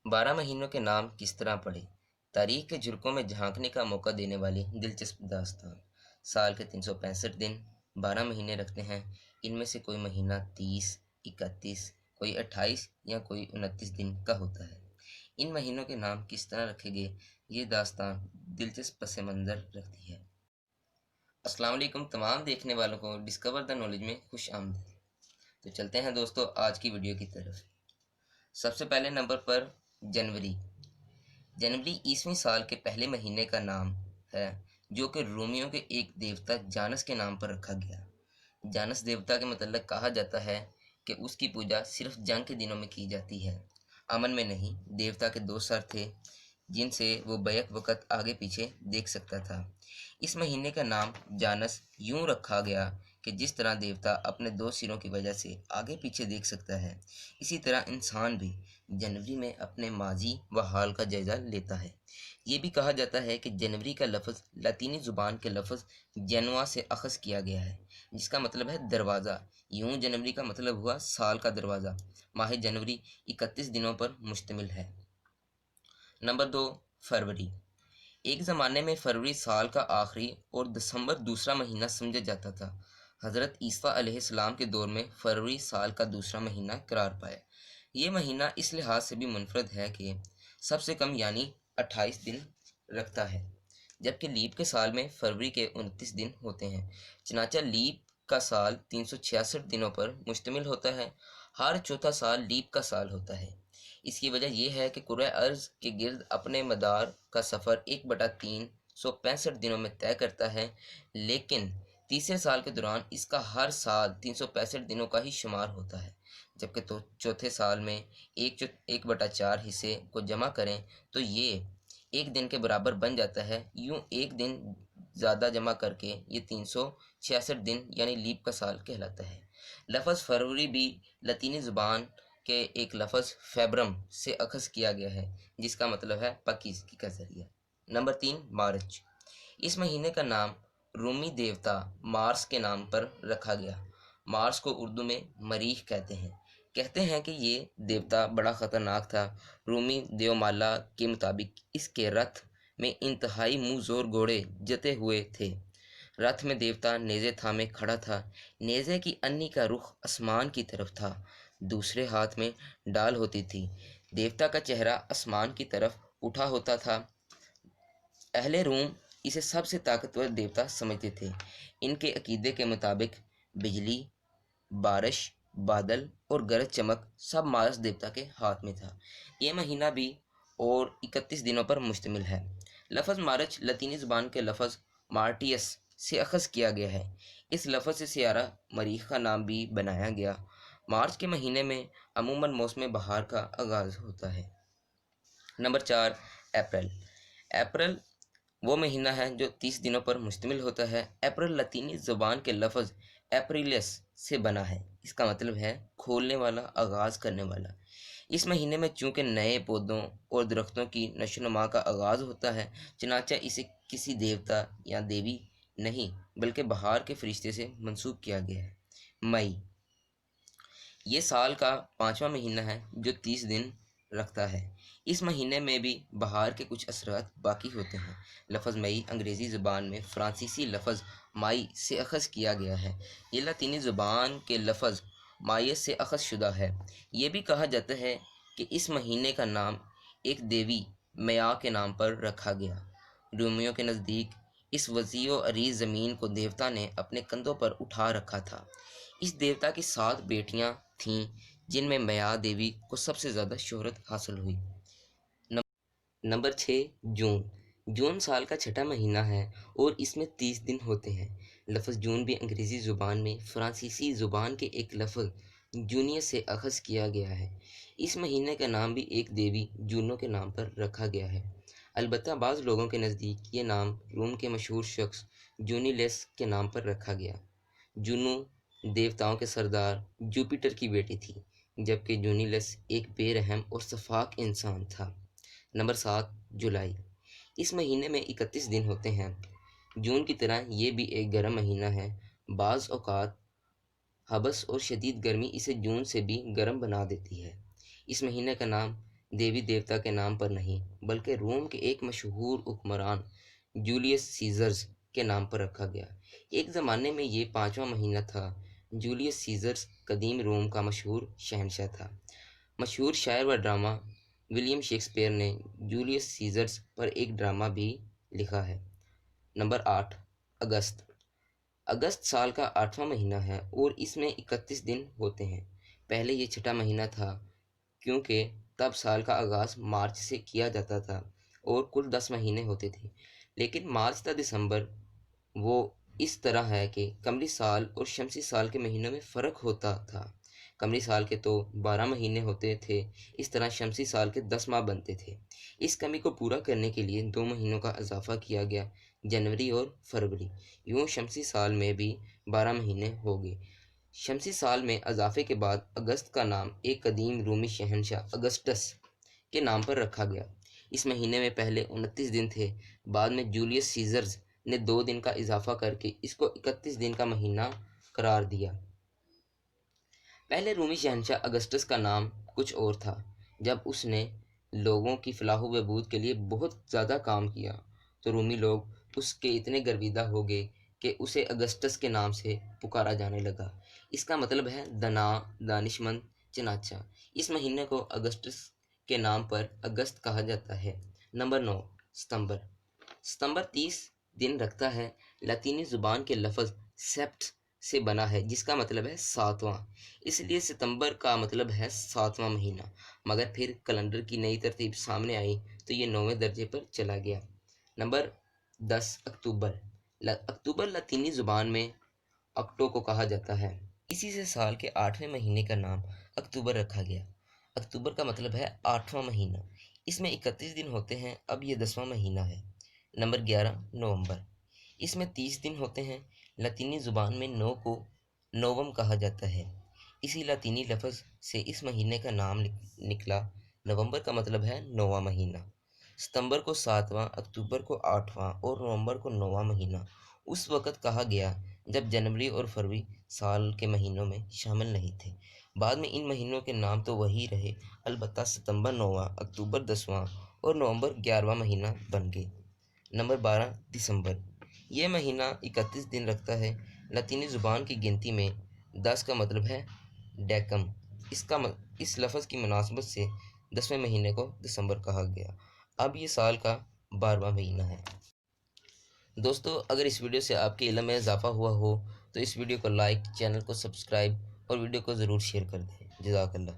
12 महीनों के नाम किस तरह पढ़े? तारीख के झलकों में झांकने का मौका देने वाली दिलचस्प दास्तान। साल के 365 दिन 12 महीने रखते हैं। इनमें से कोई महीना 30, 31, कोई 28 या कोई 29 दिन का होता है। इन महीनों के नाम किस तरह रखे गए, ये दास्तान दिलचस्प पस मंज़र रखती है। अस्सलाम वालेकुम तमाम देखने वालों को डिस्कवर द नॉलेज में खुश आमदीद। तो चलते हैं दोस्तों आज की वीडियो की तरफ। सबसे पहले नंबर पर जनवरी। जनवरी ईसवीं साल के पहले महीने का नाम है, जो कि रोमियो के एक देवता जानस के नाम पर रखा गया। जानस देवता के मतलब कहा जाता है कि उसकी पूजा सिर्फ जंग के दिनों में की जाती है, अमन में नहीं। देवता के दो सर थे जिनसे वो बैक वक़्त आगे पीछे देख सकता था। इस महीने का नाम जानस यूं रखा गया कि जिस तरह देवता अपने दो सिरों की वजह से आगे पीछे देख सकता है, इसी तरह इंसान भी जनवरी में अपने माजी व हाल का जायज़ा लेता है। ये भी कहा जाता है कि जनवरी का लफ्ज़ लातीनी ज़ुबान के लफ्ज़ जनवा से अख़ज़ किया गया है, जिसका मतलब है दरवाज़ा। यूं जनवरी का मतलब हुआ साल का दरवाज़ा। माह जनवरी 31 दिनों पर मुश्तमिल है। नंबर 2, फरवरी। एक ज़माने में फरवरी साल का आखिरी और दिसंबर दूसरा महीना समझा जाता था। हज़रत ईसा अलैहिस्सलाम के दौर में फरवरी साल का दूसरा महीना करार पाया। ये महीना इस लिहाज से भी मुनफरद है कि सबसे कम यानी 28 दिन रखता है, जबकि लीप के साल में फरवरी के 29 दिन होते हैं। चनाचा लीप का साल 366 दिनों पर मुश्तमिल होता है। हर चौथा साल लीप का साल होता है। इसकी वजह यह है कि कुर्रा अर्ज़ के गिर्द अपने मदार का सफ़र 1/365 दिनों में तय करता है, लेकिन तीसरे साल के दौरान इसका हर साल 365 दिनों का ही शुमार होता है। जबकि तो चौथे साल में 1/4 हिस्से को जमा करें तो ये एक दिन के बराबर बन जाता है। यूं एक दिन ज़्यादा जमा करके ये 366 दिन यानी लीप का साल कहलाता है। लफ्ज़ फरवरी भी लतीनी ज़ुबान के एक लफ्ज़ फेब्रम से अखज़ किया गया है, जिसका मतलब है पाकीज़गी का ज़रिया। नंबर 3, मार्च। इस महीने का नाम रूमी देवता मार्स के नाम पर रखा गया। मार्स को उर्दू में मरीख कहते हैं कि ये देवता बड़ा ख़तरनाक था। रूमी देवमाला के मुताबिक इसके रथ में इंतहाई मुँह ज़ोर घोड़े जते हुए थे। रथ में देवता नेज़े थामे खड़ा था। नेज़े की अन्नी का रुख आसमान की तरफ था, दूसरे हाथ में डाल होती थी। देवता का चेहरा आसमान की तरफ उठा होता था। अहले रूम इसे सबसे ताकतवर देवता समझते थे। इनके अकीदे के मुताबिक बिजली, बारिश, बादल और गरज चमक सब मार्स देवता के हाथ में था। ये महीना भी और 31 दिनों पर मुश्तमिल है। लफ्ज़ मार्च लतीनी ज़ुबान के लफ्ज़ मार्टियस से अखज़ किया गया है। इस लफ्ज़ से सियारा मरीख का नाम भी बनाया गया। मार्च के महीने में अमूमन मौसम बहार का आगाज़ होता है। नंबर 4, अप्रैल। अप्रैल वो महीना है जो 30 दिनों पर मुश्तमिल होता है। अप्रैल लतीनी ज़ुबान के लफ्ज़ एप्रिलियस से बना है। इसका मतलब है खोलने वाला, आगाज़ करने वाला। इस महीने में चूँकि नए पौधों और दरख्तों की नशोनुमा का आगाज़ होता है, चनाचा इसे किसी देवता या देवी नहीं बल्कि बहार के फरिश्ते से मंसूब किया गया है। मई। ये साल का 5वां महीना है जो 30 दिन रखता है। इस महीने में भी बहार के कुछ असरात बाकी होते हैं। लफ्ज़ मई अंग्रेज़ी ज़ुबान में फ़्रांसीसी लफ्ज़ माई से अखज़ किया गया है। ये लातीनी ज़ुबान के लफ्ज़ मायस से अखज़ शुदा है। ये भी कहा जाता है कि इस महीने का नाम एक देवी मया के नाम पर रखा गया। रोमियो के नज़दीक इस वसी व अरीज़ ज़मीन को देवता ने अपने कंधों पर उठा रखा था। इस देवता की 7 बेटियां थीं, जिनमें मया देवी को सबसे ज़्यादा शोहरत हासिल हुई। नंबर 6, जून। जून साल का छठा महीना है और इसमें 30 दिन होते हैं। लफ्ज़ जून भी अंग्रेज़ी ज़ुबान में फ़्रांसीसी ज़ुबान के एक लफ्ज़ जूनियस से अखज़ किया गया है। इस महीने का नाम भी एक देवी जूनो के नाम पर रखा गया है। अलबत्ता बाज़ लोगों के नज़दीक ये नाम रोम के मशहूर शख्स जूनिलेस के नाम पर रखा गया। जूनो देवताओं के सरदार जुपिटर की बेटी थी, जबकि जूनिलस एक बेरहम और शफ़ाक इंसान था। नंबर 7, जुलाई। इस महीने में 31 दिन होते हैं। जून की तरह ये भी एक गर्म महीना है। बाज़ औक़ात हबस और शदीद गर्मी इसे जून से भी गर्म बना देती है। इस महीने का नाम دیوی دیوتا کے نام پر نہیں بلکہ روم کے ایک مشہور حکمران جولیس سیزرز کے نام پر رکھا گیا۔ ایک زمانے میں یہ 5واں مہینہ تھا۔ جولیس سیزرز قدیم روم کا مشہور شہنشاہ تھا۔ مشہور شاعر و ڈرامہ ولیم شیکسپیئر نے جولیس سیزرز پر ایک ڈرامہ بھی لکھا ہے۔ نمبر 8، اگست۔ اگست سال کا 8واں مہینہ ہے اور اس میں 31 دن ہوتے ہیں۔ پہلے یہ 6واں مہینہ تھا کیونکہ تب سال کا آغاز مارچ سے کیا جاتا تھا اور کل 10 مہینے ہوتے تھے، لیکن مارچ تا دسمبر وہ اس طرح ہے کہ قمری سال اور شمسی سال کے مہینوں میں فرق ہوتا تھا۔ قمری سال کے تو 12 مہینے ہوتے تھے، اس طرح شمسی سال کے 10 ماہ بنتے تھے۔ اس کمی کو پورا کرنے کے لیے 2 مہینوں کا اضافہ کیا گیا، جنوری اور فروری۔ یوں شمسی سال میں بھی 12 مہینے ہو گئے۔ شمسی سال میں اضافے کے بعد اگست کا نام ایک قدیم رومی شہنشاہ اگسٹس کے نام پر رکھا گیا۔ اس مہینے میں پہلے 29 دن تھے، بعد میں جولیس سیزرز نے 2 دن کا اضافہ کر کے اس کو 31 دن کا مہینہ قرار دیا۔ پہلے رومی شہنشاہ اگسٹس کا نام کچھ اور تھا۔ جب اس نے لوگوں کی فلاح و بہبود کے لیے بہت زیادہ کام کیا تو رومی لوگ اس کے اتنے گرویدہ ہو گئے کہ اسے اگسٹس کے نام سے پکارا جانے لگا۔ اس کا مطلب ہے دانا، دانشمند، چنانچہ اس مہینے کو اگسٹس کے نام پر اگست کہا جاتا ہے۔ نمبر 9، ستمبر۔ ستمبر 30 دن رکھتا ہے۔ لاطینی زبان کے لفظ سیپٹ سے بنا ہے جس کا مطلب ہے 7واں، اس لیے ستمبر کا مطلب ہے 7واں مہینہ، مگر پھر کیلنڈر کی نئی ترتیب سامنے آئی تو یہ 9ویں درجے پر چلا گیا۔ نمبر 10، اکتوبر۔ اکتوبر لاطینی زبان میں اکٹو کو کہا جاتا ہے، اسی سے سال کے 8ویں مہینے کا نام اکتوبر رکھا گیا۔ اکتوبر کا مطلب ہے 8واں مہینہ، اس میں 31 دن ہوتے ہیں، اب یہ 10واں مہینہ ہے۔ نمبر 11، نومبر۔ اس میں 30 دن ہوتے ہیں۔ لاطینی زبان میں 9 کو نوم کہا جاتا ہے، اسی لاطینی لفظ سے اس مہینے کا نام نکلا۔ نومبر کا مطلب ہے 9واں مہینہ۔ ستمبر کو 7واں، اکتوبر کو 8واں اور نومبر کو 9واں مہینہ اس وقت کہا گیا جب جنوری اور فروری سال کے مہینوں میں شامل نہیں تھے۔ بعد میں ان مہینوں کے نام تو وہی رہے، البتہ ستمبر 9واں، اکتوبر 10واں اور نومبر 11واں مہینہ بن گئے۔ نمبر 12، دسمبر۔ یہ مہینہ 31 دن رکھتا ہے۔ لاطینی زبان کی گنتی میں 10 کا مطلب ہے ڈیکم، اس لفظ کی مناسبت سے 10ویں مہینے کو دسمبر کہا گیا۔ اب یہ سال کا 12واں مہینہ ہے۔ دوستو، اگر اس ویڈیو سے آپ کے علم میں اضافہ ہوا ہو تو اس ویڈیو کو لائک، چینل کو سبسکرائب اور ویڈیو کو ضرور شیئر کر دیں۔ جزاک اللہ۔